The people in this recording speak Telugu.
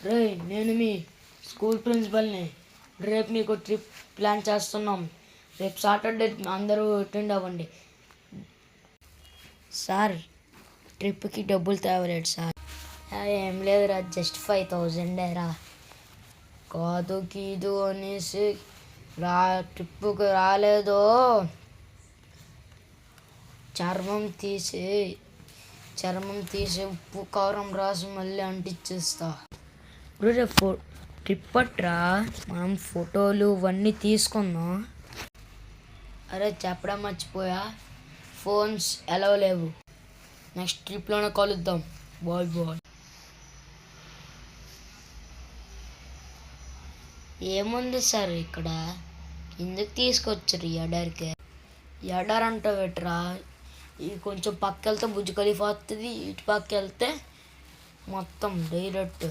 రే, నేను మీ స్కూల్ ప్రిన్సిపల్ని. రేపు మీకు ట్రిప్ ప్లాన్ చేస్తున్నాం. రేపు సాటర్డే అందరూ అటెండ్ అవ్వండి. సార్, ట్రిప్కి డబ్బులు తేవలేడు సార్. ఏం లేదురా, జస్ట్ 5,000 రా. కాదు కీదు అనేసి ట్రిప్పుకి రాలేదో చర్మం తీసి ఉప్పు కారం రాసి మళ్ళీ అంటించేస్తా. ఇప్పుడు రేపు ట్రిప్ పట్రా, మనం ఫోటోలు ఇవన్నీ తీసుకుందాం. అరే చెప్పడం మర్చిపోయా, ఫోన్స్ ఎలా లేవు. నెక్స్ట్ ట్రిప్లోనే కలుద్దాం. Bye bye. ఏముంది సార్ ఇక్కడ, ఎందుకు తీసుకొచ్చారు ఎడార్ అంటావు ఎట్రా? ఇది కొంచెం పక్క వెళ్తే బుర్జ్ ఖలీఫా వస్తుంది, ఇటు పక్క వెళ్తే మొత్తం డైరెక్ట్